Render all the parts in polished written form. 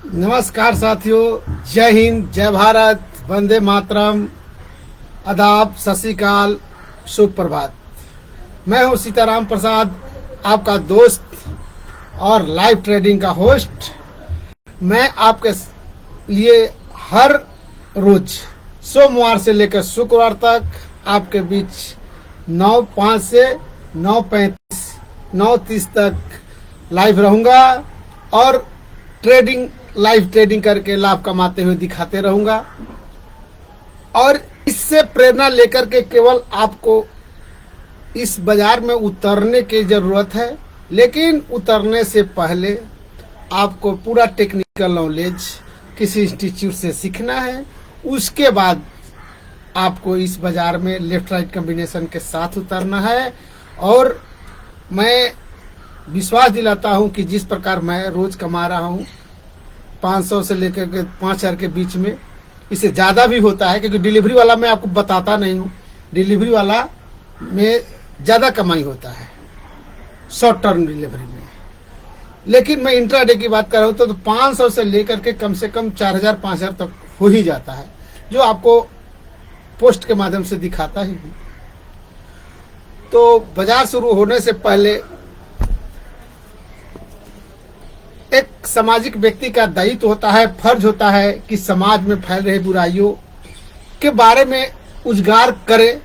नमस्कार साथियों, जय हिंद, जय भारत, वंदे मातरम, आदाब, सत श्री अकाल, शुभ प्रभात। मैं हूं सीताराम प्रसाद, आपका दोस्त और लाइव ट्रेडिंग का होस्ट। मैं आपके लिए हर रोज सोमवार से लेकर शुक्रवार तक आपके बीच 9:05 से 9:35, 9:30 तक लाइव रहूंगा और लाइव ट्रेडिंग करके लाभ कमाते हुए दिखाते रहूंगा। और इससे प्रेरणा लेकर के केवल आपको इस बाजार में उतरने की जरूरत है, लेकिन उतरने से पहले आपको पूरा टेक्निकल नॉलेज किसी इंस्टीट्यूट से सीखना है। उसके बाद आपको इस बाजार में लेफ्ट राइट कॉम्बिनेशन के साथ उतरना है। और मैं विश्वास दिलाता हूं कि जिस प्रकार मैं रोज कमा रहा हूं 500 से लेकर के 5000 के बीच में, इससे ज़्यादा भी होता है, क्योंकि डिलीवरी वाला मैं आपको बताता नहीं हूँ। डिलीवरी वाला में ज़्यादा कमाई होता है शॉर्ट टर्म डिलीवरी में, लेकिन मैं इंट्राडे की बात कर रहा हूँ तो 500 से लेकर के कम से कम 4000 5000 तक हो ही जाता है, जो आपको पोस्ट के माध्यम से दिखाता ही हूँ। तो बाजार शुरू होने से पहले एक सामाजिक व्यक्ति का दायित्व होता है, फर्ज होता है कि समाज में फैल रही बुराइयों के बारे में उजागर करे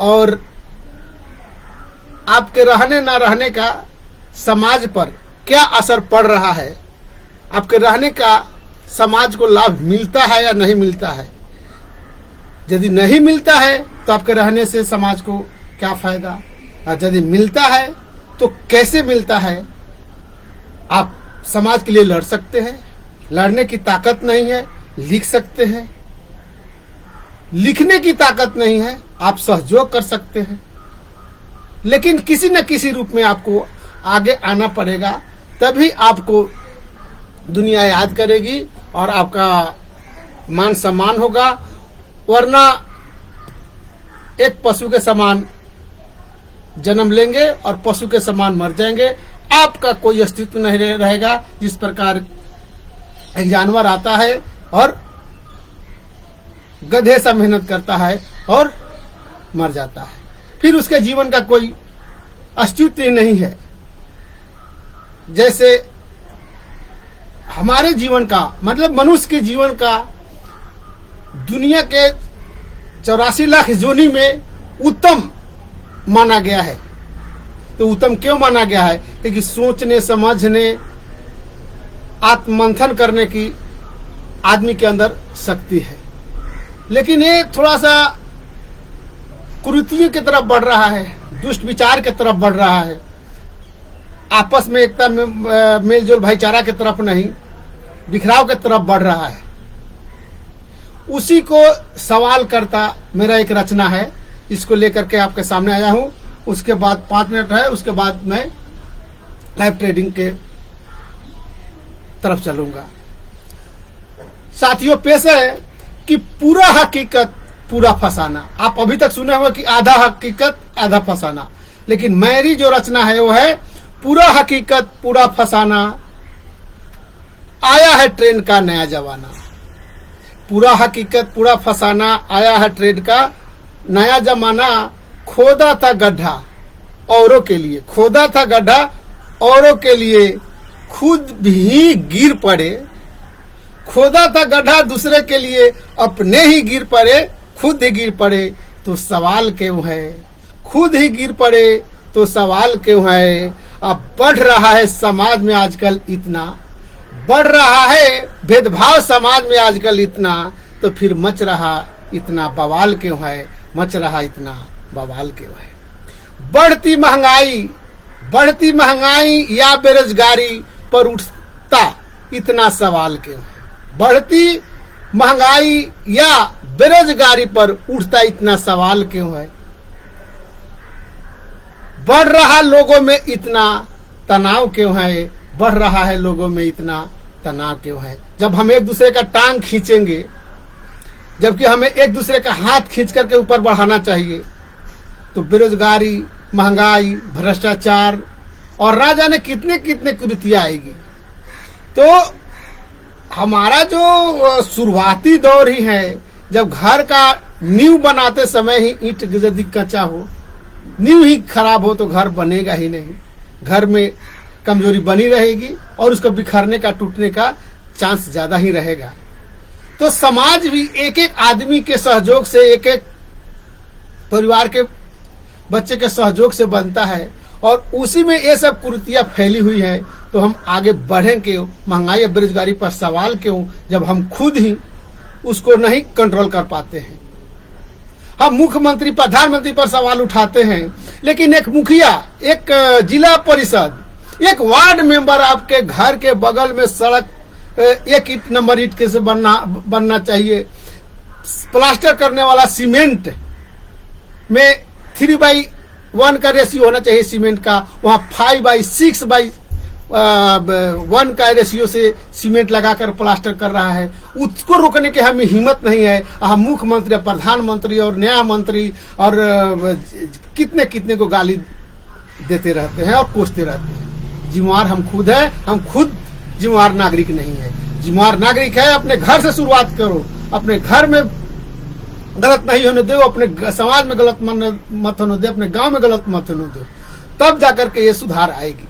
और आपके रहने ना रहने का समाज पर क्या असर पड़ रहा है, आपके रहने का समाज को लाभ मिलता है या नहीं मिलता है। यदि नहीं मिलता है तो आपके रहने से समाज को क्या फायदा, और यदि मिलता है तो कैसे मिलता है। आप समाज के लिए लड़ सकते हैं, लड़ने की ताकत नहीं है, लिख सकते हैं, लिखने की ताकत नहीं है, आप सहयोग कर सकते हैं, लेकिन किसी न किसी रूप में आपको आगे आना पड़ेगा, तभी आपको दुनिया याद करेगी और आपका मान सम्मान होगा। वरना एक पशु के समान जन्म लेंगे और पशु के समान मर जाएंगे, आपका कोई अस्तित्व नहीं रहेगा। जिस प्रकार एक जानवर आता है और गधे सा मेहनत करता है और मर जाता है, फिर उसके जीवन का कोई अस्तित्व नहीं है। जैसे हमारे जीवन का मतलब मनुष्य के जीवन का दुनिया के 84 लाख जोनी में उत्तम माना गया है। तो उत्तम क्यों माना गया है? क्योंकि सोचने, समझने, आत्ममंथन करने की आदमी के अंदर शक्ति है। लेकिन ये थोड़ा सा कुरीतियों की तरफ बढ़ रहा है, दुष्ट विचार की तरफ बढ़ रहा है, आपस में एकता में मेलजोल भाईचारा की तरफ नहीं, बिखराव की तरफ बढ़ रहा है। उसी को सवाल करता मेरा एक रचना है, इसको लेकर के आपके सामने आया हूं। उसके बाद 5 मिनट है, उसके बाद मैं लाइव ट्रेडिंग के तरफ चलूंगा। साथियों, पेश है कि पूरा हकीकत पूरा फसाना। आप अभी तक सुने होंगे कि आधा हकीकत आधा फसाना, लेकिन मेरी जो रचना है वो है पूरा हकीकत पूरा फसाना, आया है ट्रेंड का नया जमाना। पूरा हकीकत पूरा फसाना, आया है ट्रेंड का नया जमाना। खोदा था गड्ढा औरों के लिए, खोदा था गड्ढा औरों के लिए, खुद भी गिर पड़े। खोदा था गड्ढा दूसरे के लिए, अपने ही गिर पड़े, खुद ही गिर पड़े तो सवाल क्यों है, खुद ही गिर पड़े तो सवाल क्यों है। अब बढ़ रहा है समाज में आजकल इतना, बढ़ रहा है भेदभाव समाज में आजकल इतना, तो फिर मच रहा इतना बवाल क्यों है, मच रहा इतना बवाल क्यों है। बढ़ती महंगाई या बेरोजगारी पर उठता इतना सवाल क्यों है। बढ़ती महंगाई या बेरोजगारी पर उठता इतना सवाल क्यों है। बढ़ रहा लोगों में इतना तनाव क्यों है, बढ़ रहा है लोगों में इतना तनाव क्यों है। जब हम एक दूसरे का टांग खींचेंगे, जबकि हमें एक दूसरे का हाथ खींच करके ऊपर बढ़ाना चाहिए, तो बेरोजगारी, महंगाई, भ्रष्टाचार और ना जाने कितने कितने कुरीतियां आएगी। तो हमारा जो शुरुआती दौर ही है, जब घर का नींव बनाते समय ही ईंट यदि कच्चा हो, नींव ही खराब हो तो घर बनेगा ही नहीं। घर में कमजोरी बनी रहेगी और उसको बिखरने का, टूटने का चांस ज्यादा ही रहेगा। तो समाज भी एक एक आदमी के सहयोग से, एक एक परिवार के बच्चे के सहयोग से बनता है, और उसी में ये सब कुरीतियां फैली हुई है। तो हम आगे बढ़ें क्यों? महंगाई और बेरोजगारी पर सवाल क्यों, जब हम खुद ही उसको नहीं कंट्रोल कर पाते हैं। हम मुख्यमंत्री, प्रधानमंत्री पर सवाल उठाते हैं, लेकिन एक मुखिया, एक जिला परिषद, एक वार्ड मेंबर आपके घर के बगल में सड़क 1 ईंट नंबर ईंट कैसे बनना चाहिए, प्लास्टर करने वाला सीमेंट में 3/1 का रेशियो होना चाहिए सीमेंट का, वहां 5/6/1 का रेशियो से सीमेंट लगाकर प्लास्टर कर रहा है। उसको रोकने की हमें हिम्मत नहीं है। हम मुख्यमंत्री, प्रधानमंत्री और न्याय मंत्री और कितने कितने को गाली देते रहते हैं और कोसते रहते हैं। जिम्मेवार हम खुद है, हम खुद जिम्मेवार नागरिक नहीं है। जिम्मेवार नागरिक है, अपने घर से शुरुआत करो, अपने घर में गलत नहीं होने दो, अपने समाज में गलत मत होने दो, अपने गांव में गलत मत होने दो, तब जाकर के ये सुधार आएगी।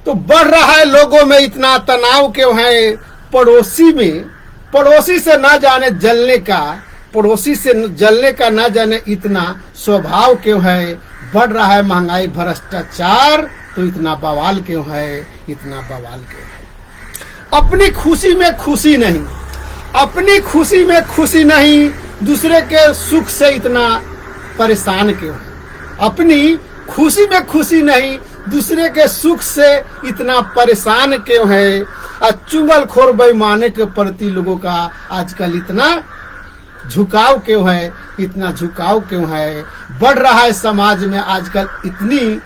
तो बढ़ रहा है लोगों में इतना तनाव क्यों है? पड़ोसी में, पड़ोसी से ना जाने जलने का, पड़ोसी से जलने का ना जाने इतना स्वभाव क्यों है? बढ़ रहा है महंगाई, भ्रष्टाचार, तो इतना बवाल क्यों है? इतना बवाल क्यों है? अपनी खुशी में खुशी नहीं, अपनी खुशी में खुशी नहीं, दूसरे के सुख से इतना परेशान क्यों है? अपनी खुशी में खुशी नहीं, दूसरे के सुख से इतना परेशान क्यों है? चुगलखोर बेईमाने के प्रति लोगों का आजकल इतना झुकाव क्यों है? इतना झुकाव क्यों है? बढ़ रहा है समाज में आजकल इतनी,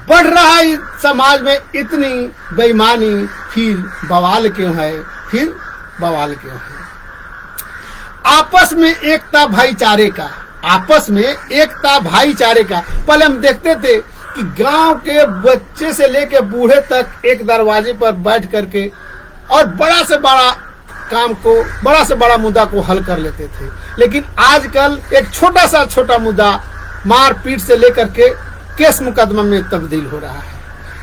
बढ़ रहा है समाज में इतनी बेईमानी, फिर बवाल क्यों है? फिर बवाल क्यों है? आपस में एकता भाईचारे का, आपस में एकता भाईचारे का, पहले हम देखते थे कि गांव के बच्चे से लेकर बूढ़े तक एक दरवाजे पर बैठ करके और बड़ा से बड़ा काम को, बड़ा से बड़ा मुद्दा को हल कर लेते थे। लेकिन आजकल एक छोटा सा छोटा मुद्दा मारपीट से लेकर के केस मुकदमा में तब्दील हो रहा है।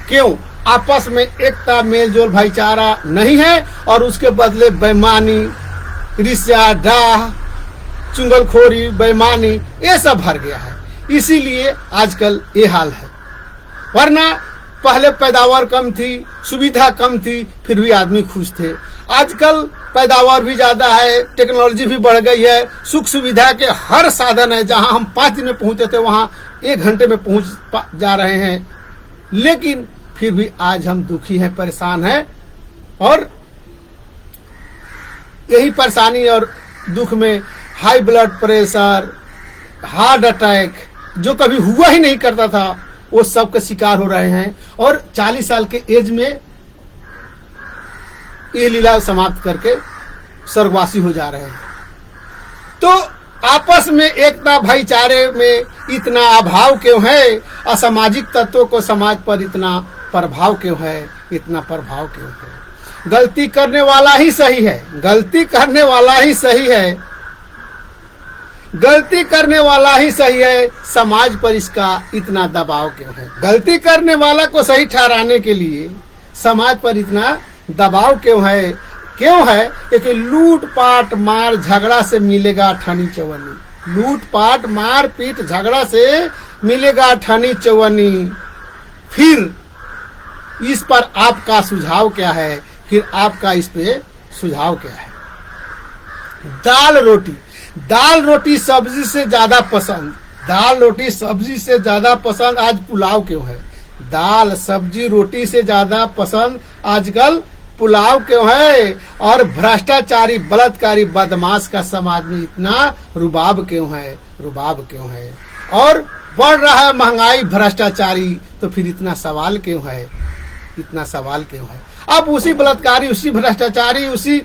क्यों? आपस में एकता, मेलजोल, भाईचारा नहीं है, और उसके बदले बेईमानी, रिश्ता, डाह, चुगलखोरी, बेईमानी, ये सब भर गया है। इसीलिए आजकल ये हाल है। वरना पहले पैदावार कम थी, सुविधा कम थी, फिर भी आदमी खुश थे। आजकल पैदावार भी ज्यादा है, टेक्नोलॉजी भी बढ़ गई है, सुख सुविधा के हर साधन है। जहां हम 5 दिन में पहुंचते थे, वहां 1 घंटे में पहुंच जा रहे हैं। लेकिन फिर भी आज हम दुखी हैं, परेशान हैं, और यही परेशानी और दुख में high blood pressure, heart attack, जो कभी हुआ ही नहीं करता था, वो सब के शिकार हो रहे हैं। और 40 साल के एज में ये लीला समाप्त करके स्वर्गवासी हो जा रहे हैं। तो आपस में एकता भाईचारे में इतना अभाव क्यों है? असामाजिक तत्वों को समाज पर इतना प्रभाव क्यों है? इतना प्रभाव क्यों है? गलती करने वाला ही सही है, गलती करने वाला ही सही है, गलती करने वाला ही सही है। समाज पर इसका इतना दबाव क्यों है? गलती करने वाला को सही ठहराने के लिए समाज पर इतना दबाव क्यों है? क्यों है? क्योंकि लूटपाट, मार, झगड़ा से मिलेगा ठनी चवन्नी। लूटपाट, मार पीट, झगड़ा से मिलेगा ठनी चवन्नी। फिर इस पर आपका सुझाव क्या है? फिर आपका इस पे सुझाव क्या है? दाल रोटी, दाल रोटी सब्जी से ज्यादा पसंद, दाल रोटी सब्जी से ज्यादा पसंद आज पुलाव क्यों है? दाल सब्जी रोटी से ज्यादा पसंद आजकल पुलाव क्यों है? और भ्रष्टाचारी, बलात्कारी, बदमाश का समाज में इतना रुबाब क्यों है? रुबाब क्यों है? और बढ़ रहा है महंगाई, भ्रष्टाचारी, तो फिर इतना सवाल क्यों है? इतना सवाल क्यों है? अब उसी बलात्कारी, उसी भ्रष्टाचारी, उसी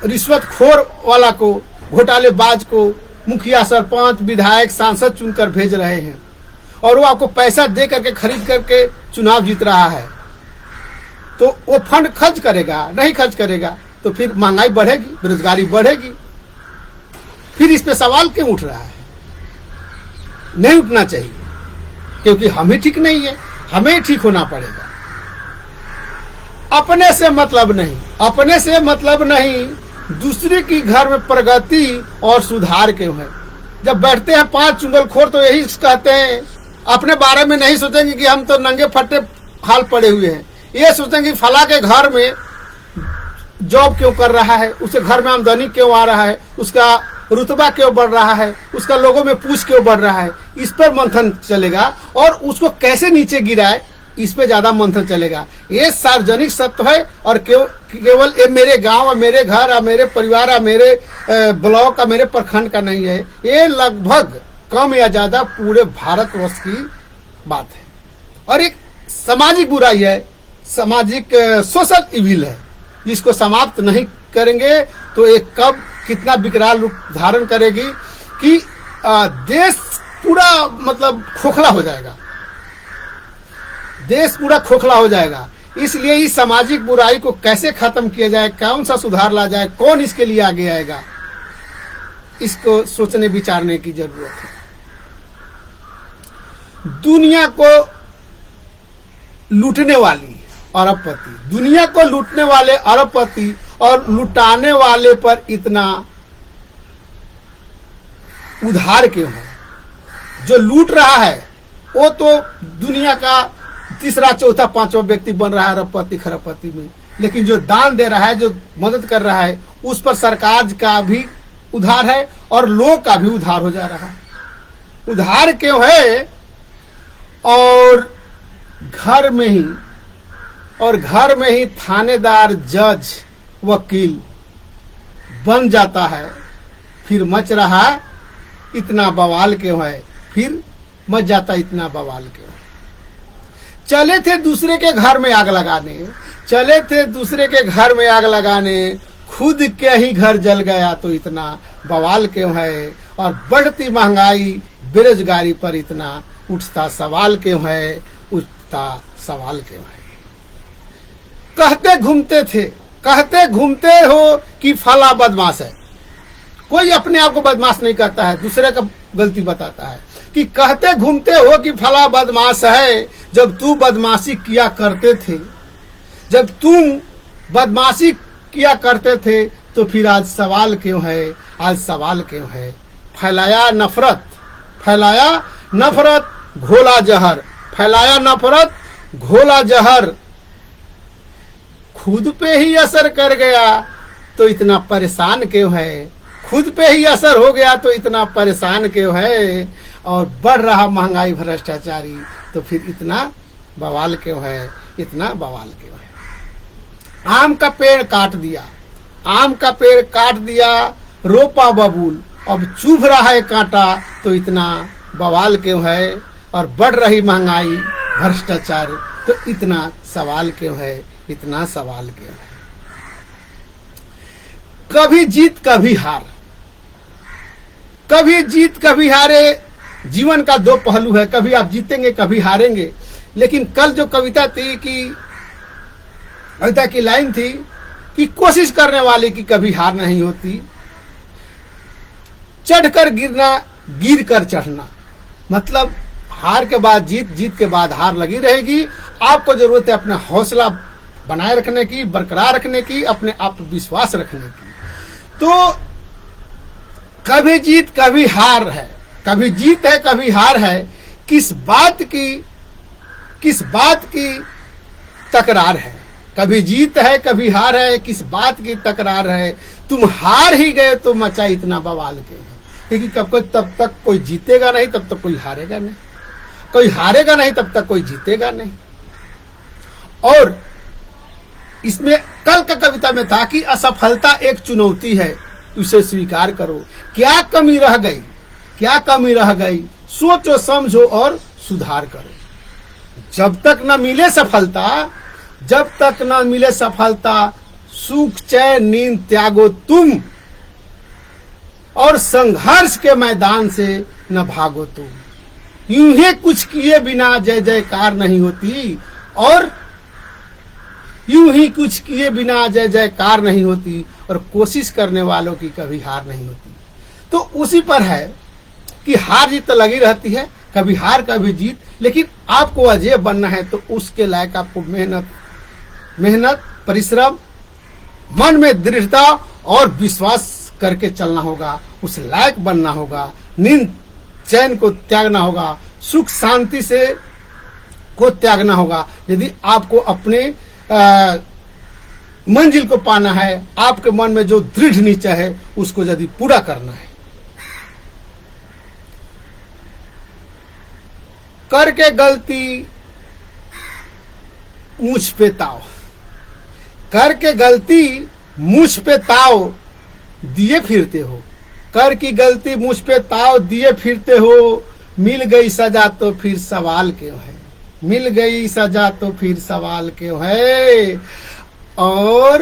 रिश्वतखोर वाला को, घोटालेबाज को मुखिया, सरपंच, विधायक, सांसद चुनकर भेज रहे हैं, और वो आपको पैसा दे करके, खरीद करके चुनाव जीत रहा है। तो वो फंड खर्च करेगा, नहीं खर्च करेगा तो फिर महंगाई बढ़ेगी, बेरोजगारी बढ़ेगी। फिर इस पे सवाल क्यों उठ रहा है? नहीं उठना चाहिए, क्योंकि हम ही ठीक नहीं है, हमें ठीक होना पड़ेगा। अपने से मतलब नहीं, अपने से मतलब नहीं, दूसरे की घर में प्रगति और सुधार क्यों है? जब बैठते हैं 5 चुगलखोर तो यही कहते हैं, अपने बारे में नहीं सोचेंगे कि हम तो नंगे फट्टे हाल पड़े हुए हैं। ये सोचेंगे कि फला के घर में जॉब क्यों कर रहा है, उसके घर में आमदनी क्यों आ रहा है, उसका रुतबा क्यों बढ़ रहा है, उसका लोगों में पूछ क्यों बढ़ रहा है। इस पर मंथन चलेगा और उसको कैसे नीचे गिराए, इस पे ज्यादा मंथन चलेगा। ये सार्वजनिक सत्य है और केवल ये मेरे गांव, मेरे घर, मेरे परिवार, मेरे ब्लॉक, मेरे प्रखंड का नहीं है। ये लगभग कम या ज्यादा पूरे भारतवर्ष की बात है और एक सामाजिक बुराई है, सामाजिक सोशल इविल है, जिसको समाप्त नहीं करेंगे तो ये कब कितना विकराल रूप धारण करेगी कि देश पूरा मतलब खोखला हो जाएगा, देश पूरा खोखला हो जाएगा। इसलिए इस सामाजिक बुराई को कैसे खत्म किया जाए, कौन सा सुधार ला जाए, कौन इसके लिए आगे आएगा, इसको सोचने विचारने की जरूरत है। दुनिया को लूटने वाली अरबपति, दुनिया को लूटने वाले अरबपति और लुटाने वाले पर इतना उधार क्यों है? जो लूट रहा है वो तो दुनिया का तीसरा, चौथा, पांचवा व्यक्ति बन रहा है अरबपति खरबपति में, लेकिन जो दान दे रहा है, जो मदद कर रहा है, उस पर सरकार का भी उधार है और लोग का भी उधार हो जा रहा है। उधार क्यों है? और घर में ही थानेदार, जज, वकील बन जाता है, फिर मच रहा इतना बवाल क्यों है? फिर मच जाता इतना बवाल क्यों है? चले थे दूसरे के घर में आग लगाने, चले थे दूसरे के घर में आग लगाने, खुद के ही घर जल गया तो इतना बवाल क्यों है? और बढ़ती महंगाई, बेरोजगारी पर इतना उठता सवाल क्यों है? उठता सवाल क्यों है? कहते घूमते हो कि फला बदमाश है। कोई अपने आप को बदमाश नहीं कहता है, दूसरे का गलती बताता है कि कहते घूमते हो कि फला बदमाश है। जब तू बदमाशी किया करते थे, जब तुम बदमाशी किया करते थे तो फिर आज सवाल क्यों है? आज सवाल क्यों है? फैलाया नफरत घोला जहर, फैलाया नफरत घोला जहर, खुद पे ही असर कर गया तो इतना परेशान क्यों है? खुद पे ही असर हो गया तो इतना परेशान क्यों है? और बढ़ रहा महंगाई, भ्रष्टाचारी, तो फिर इतना बवाल क्यों है? इतना बवाल क्यों है? आम का पेड़ काट दिया, रोपा बबूल, अब चुभ रहा है कांटा तो इतना बवाल क्यों है? और बढ़ रही महंगाई, भ्रष्टाचार, तो इतना सवाल क्यों है? इतना सवाल क्यों है? कभी जीत कभी हार, कभी जीत कभी हारे। जीवन का दो पहलू है, कभी आप जीतेंगे कभी हारेंगे। लेकिन कल जो कविता की लाइन थी कि कोशिश करने वाले की कभी हार नहीं होती, चढ़कर गिरना, गिर कर चढ़ना, मतलब हार के बाद जीत, जीत के बाद हार लगी रहेगी। आपको जरूरत है अपना हौसला बनाए रखने की, बरकरार रखने की, अपने आप विश्वास रखने की। तो कभी जीत कभी हार है, कभी जीत है कभी हार है। किस बात की तकरार है? कभी जीत है कभी हार है, किस बात की तकरार है? तुम हार ही गए तो मचा इतना बवाल के है, क्योंकि तब तक कोई जीतेगा नहीं, तब तक कोई हारेगा नहीं, कोई हारेगा नहीं तब तक कोई जीतेगा नहीं। और इसमें कल का कविता में था कि असफलता एक चुनौती है, उसे स्वीकार करो। क्या कमी रह गई, सोचो समझो और सुधार करो। जब तक न मिले सफलता, सुख चैन नींद त्यागो तुम, और संघर्ष के मैदान से न भागो तुम। यूं ही कुछ किए बिना जय जयकार नहीं होती, और यूं ही कुछ किए बिना जय जयकार नहीं होती और कोशिश करने वालों की कभी हार नहीं होती। तो उसी पर है कि हार जीत तो लगी रहती है, कभी हार कभी जीत, लेकिन आपको अजय बनना है तो उसके लायक आपको मेहनत, परिश्रम, मन में दृढ़ता और विश्वास करके चलना होगा। उस लायक बनना होगा, नींद चैन को त्यागना होगा, सुख शांति से को त्यागना होगा। यदि आपको अपने मंजिल को पाना है, आपके मन में जो दृढ़ निश्चय है उसको यदि पूरा करना है। करके गलती मुझ पे ताव, करके गलती मुझ पे ताव दिए फिरते हो, कर की गलती मुझ पे ताव दिए फिरते हो। मिल गई सजा तो फिर सवाल क्यों है, मिल गई सजा तो फिर सवाल क्यों है। और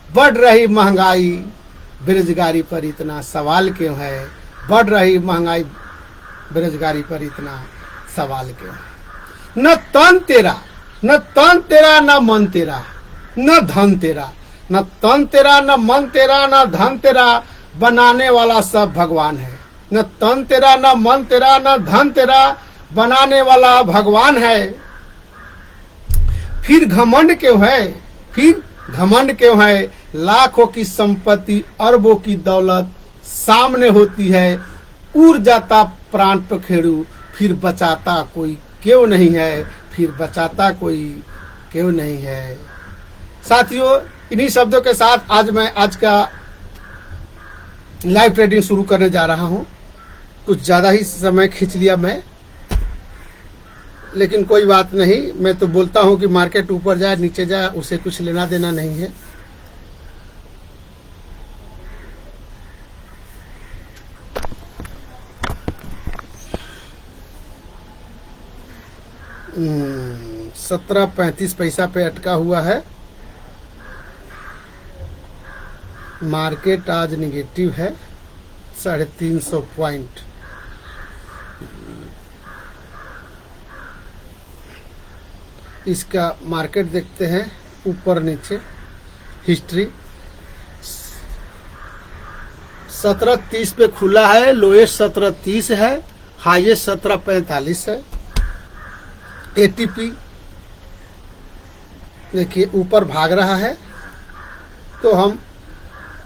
बढ़ रही महंगाई बेरोजगारी पर इतना सवाल क्यों है, बढ़ रही महंगाई बेरोजगारी पर इतना सवाल क्यों है। न तन तेरा, न तन तेरा, न मन तेरा, न धन तेरा, न तन तेरा, न मन तेरा, न धन तेरा, बनाने वाला सब भगवान है। न तन तेरा, न मन तेरा, न धन तेरा, बनाने वाला भगवान है। फिर घमंड क्यों है, फिर घमंड क्यों है। लाखों की संपत्ति, अरबों की दौलत सामने होती है, उड़ जाता प्राण पखेड़ू, फिर बचाता कोई क्यों नहीं है, फिर बचाता कोई क्यों नहीं है। साथियों, इन्हीं शब्दों के साथ आज का लाइव ट्रेडिंग शुरू करने जा रहा हूं। कुछ ज्यादा ही समय खींच लिया मैं, लेकिन कोई बात नहीं। मैं तो बोलता हूं कि मार्केट ऊपर जाए नीचे जाए उसे कुछ लेना देना नहीं है। $17.35 पे अटका हुआ है। मार्केट आज निगेटिव है 350 पॉइंट। इसका मार्केट देखते हैं ऊपर नीचे हिस्ट्री। 1730 पे खुला है, लोएस्ट 1730 है, हाईएस्ट 1745 है। एटीपी देखिए ऊपर भाग रहा है, तो हम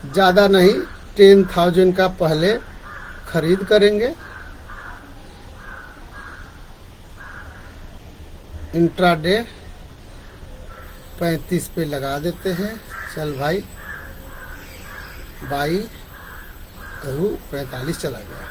ज़्यादा नहीं 10,000 का पहले खरीद करेंगे। इंट्राडे 35 पे लगा देते हैं। चल भाई, बाई करूँ 45 चला गया।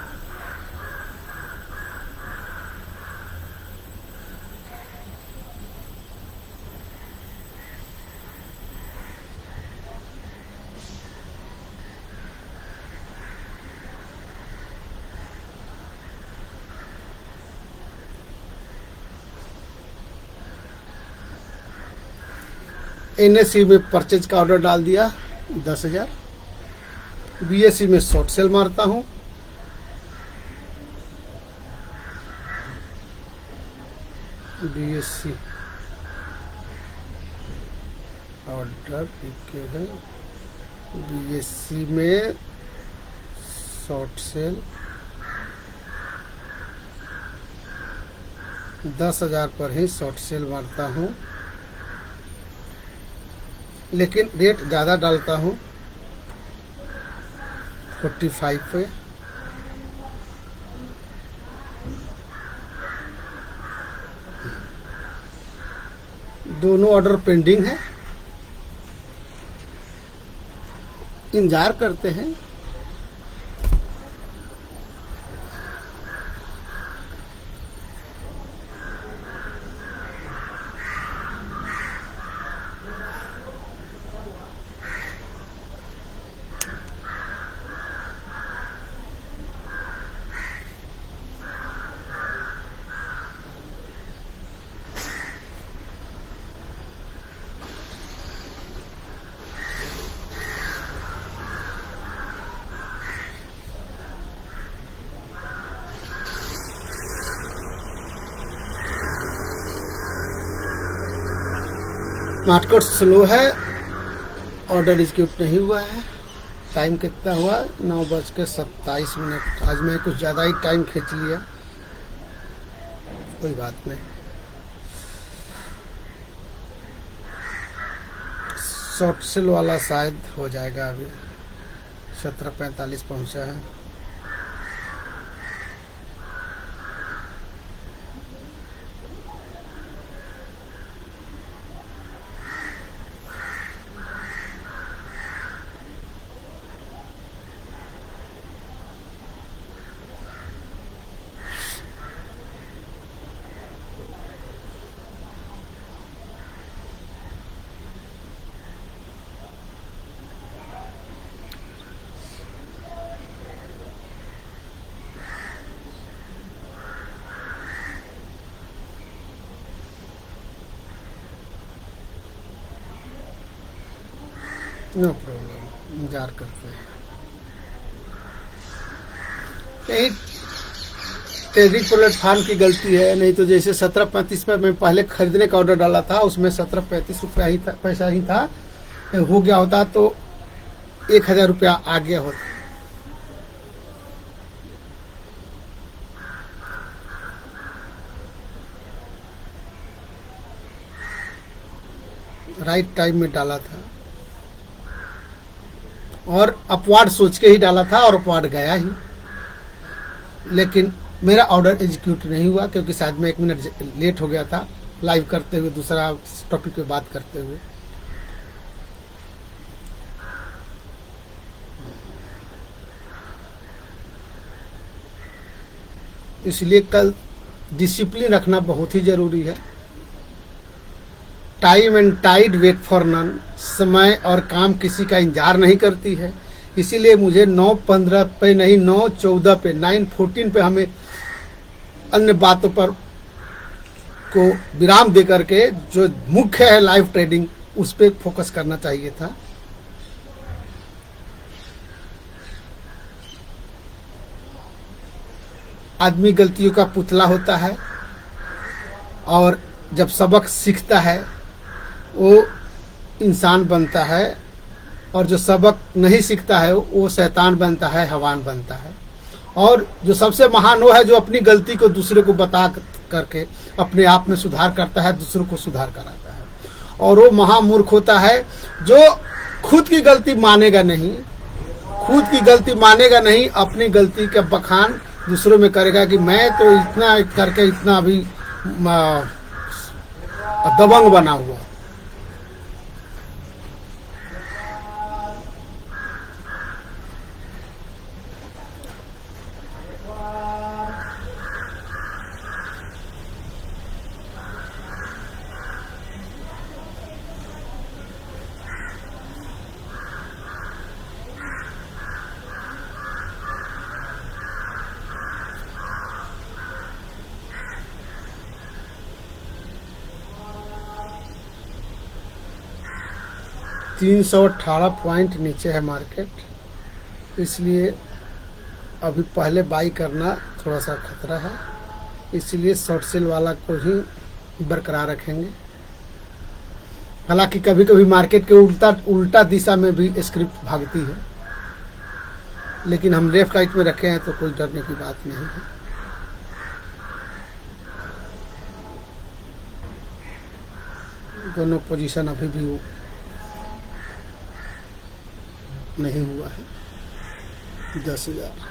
एनएससी में परचेज का ऑर्डर डाल दिया 10,000। बीएससी में शॉर्ट सेल मारता हूं। बीएससी ऑर्डर के है, बीएससी में शॉर्ट सेल 10,000 पर ही शॉर्ट सेल मारता हूं, लेकिन रेट ज़्यादा डालता हूँ 45 पे। दोनों ऑर्डर पेंडिंग है, इंतजार करते हैं। मार्केट स्लो है, ऑर्डर एग्जीक्यूट नहीं हुआ है। टाइम कितना हुआ? 9:27। आज मैं कुछ ज़्यादा ही टाइम खींच लिया, कोई बात नहीं। शॉर्ट सेल वाला शायद हो जाएगा। अभी 17:45 पहुंचा है। नो प्रॉब्लम, इंतजार करते हैं। यही ट्रेडिंग प्लेटफॉर्म की गलती है, नहीं तो जैसे 17:35 पर मैं पहले खरीदने का ऑर्डर डाला था, उसमें 17:35 ही था, पैसा ही था। हो गया होता तो 1000 रुपया आ गया होता। राइट टाइम में डाला था और अपवार्ड सोच के ही डाला था और अपवार्ड गया ही, लेकिन मेरा ऑर्डर एग्जीक्यूट नहीं हुआ क्योंकि शायद मैं 1 मिनट लेट हो गया था लाइव करते हुए, दूसरा टॉपिक पे बात करते हुए। इसलिए कल डिसिप्लिन रखना बहुत ही जरूरी है। Time and tide wait for none. समय और काम किसी का इंतजार नहीं करती है। इसीलिए मुझे 9:15 पे नहीं, 9:14 पे, 9:14 पे हमें अन्य बातों पर को विराम दे करके जो मुख्य है लाइव ट्रेडिंग, उस पर फोकस करना चाहिए था। आदमी गलतियों का पुतला होता है और जब सबक सीखता है वो इंसान बनता है, और जो सबक नहीं सीखता है वो शैतान बनता है, हवान बनता है। और जो सबसे महान वो है जो अपनी गलती को दूसरे को बता करके अपने आप में सुधार करता है, दूसरों को सुधार कराता है। और वो महामूर्ख होता है जो खुद की गलती मानेगा नहीं, खुद की गलती मानेगा नहीं, अपनी गलती का बखान दूसरों में करेगा कि मैं तो इतना करके इतना अभी दबंग बना हुआ। $318 पॉइंट नीचे है मार्केट, इसलिए अभी पहले बाई करना थोड़ा सा खतरा है। इसलिए शॉर्ट सेल वाला को ही बरकरार रखेंगे। हालांकि कभी कभी मार्केट के उल्टा दिशा में भी स्क्रिप्ट भागती है, लेकिन हम लेफ्ट राइट में रखे हैं तो कोई डरने की बात नहीं है। दोनों पोजीशन अभी भी नहीं हुआ है। 10,000।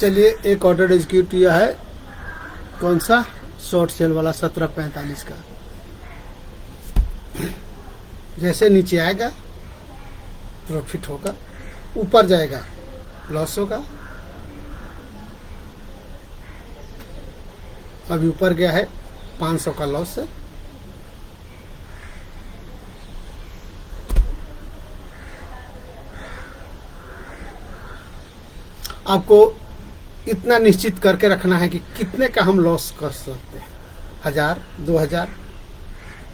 चलिए, एक ऑर्डर एग्जीक्यूट किया है। कौन सा? शॉर्ट सेल वाला 1745 का। जैसे नीचे आएगा प्रॉफिट होगा, ऊपर जाएगा लॉस होगा। अभी ऊपर गया है 500 का लॉस है। आपको इतना निश्चित करके रखना है कि कितने का हम लॉस कर सकते हैं, 1000 2000।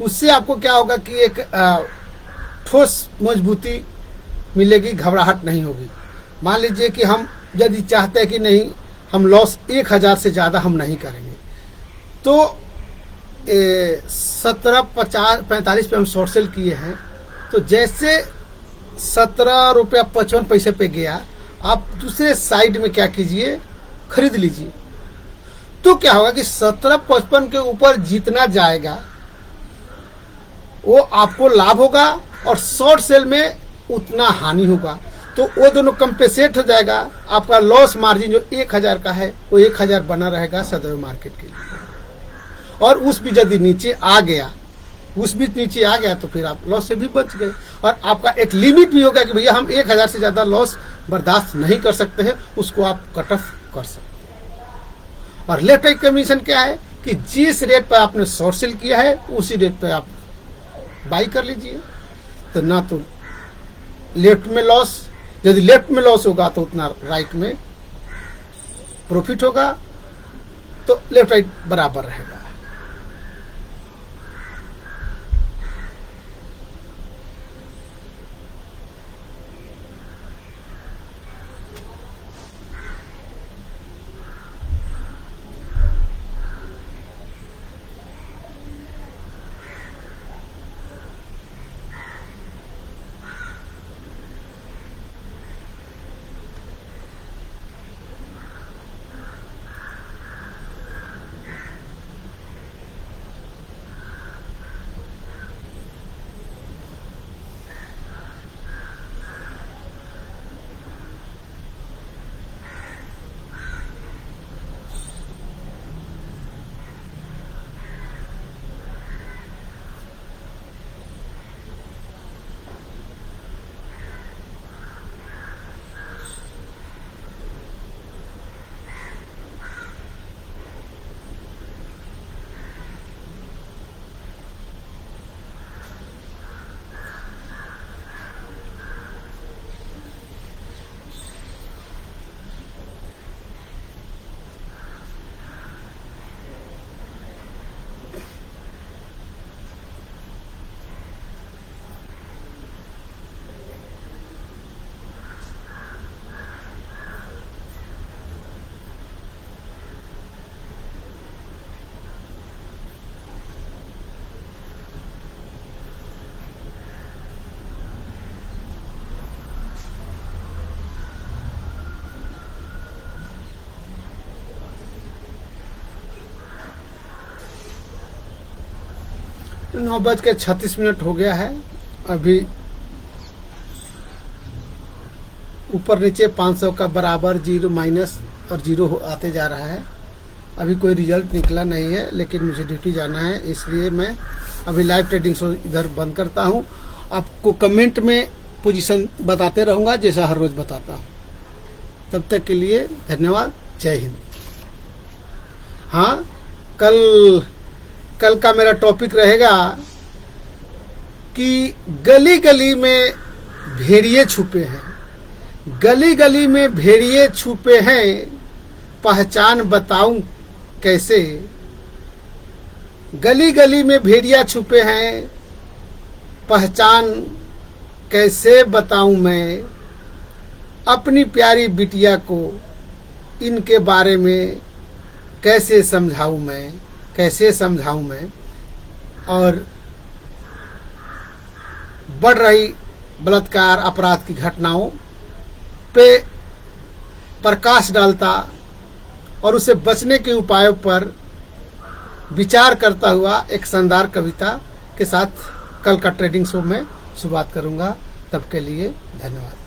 उससे आपको क्या होगा कि एक ठोस मजबूती मिलेगी, घबराहट नहीं होगी। मान लीजिए कि हम यदि चाहते हैं कि नहीं, हम लॉस 1000 से ज़्यादा हम नहीं करेंगे, तो 1745 पे हम शॉर्ट सेल किए हैं। तो जैसे 17 रुपया 55 पैसे पे गया, आप दूसरे साइड में क्या कीजिए, खरीद लीजिए। तो क्या होगा कि 1755 के ऊपर जितना जाएगा वो आपको लाभ होगा और शॉर्ट सेल में उतना हानि होगा। तो वो दोनों कंपेसेट हो जाएगा। आपका लॉस मार्जिन जो 1000 का है वो 1000 बना रहेगा सदैव मार्केट के लिए। और उस भी यदि नीचे आ गया, तो फिर आप लॉस से भी बच गए। और आपका एक लिमिट भी होगा कि भैया हम 1000 से ज़्यादा लॉस बर्दाश्त नहीं कर सकते हैं, उसको आप कट ऑफ कर सकते हैं। और लेफ्ट राइट कमीशन क्या है कि जिस रेट पर आपने शॉर्ट सेल किया है उसी रेट पर आप बाई कर लीजिए। तो ना तो लेफ्ट में लॉस, यदि लेफ्ट में लॉस होगा तो उतना राइट में प्रॉफिट होगा। तो लेफ्ट राइट बराबर रहेगा। तो 9:36 हो गया है। अभी ऊपर नीचे 500 का बराबर, जीरो माइनस और जीरो आते जा रहा है। अभी कोई रिजल्ट निकला नहीं है, लेकिन मुझे ड्यूटी जाना है, इसलिए मैं अभी लाइव ट्रेडिंग शो इधर बंद करता हूं। आपको कमेंट में पोजीशन बताते रहूंगा जैसा हर रोज़ बताता हूं। तब तक के लिए धन्यवाद। जय हिंद। हाँ, कल का मेरा टॉपिक रहेगा कि गली गली में भेड़िए छुपे हैं। गली गली में भेड़िए छुपे हैं, पहचान बताऊं कैसे। गली गली में भेड़िया छुपे हैं, पहचान कैसे बताऊं मैं। अपनी प्यारी बिटिया को इनके बारे में कैसे समझाऊं मैं। और बढ़ रही बलात्कार अपराध की घटनाओं पे प्रकाश डालता और उसे बचने के उपायों पर विचार करता हुआ एक शानदार कविता के साथ कल का ट्रेडिंग शो में शुरुआत करूंगा। तब के लिए धन्यवाद।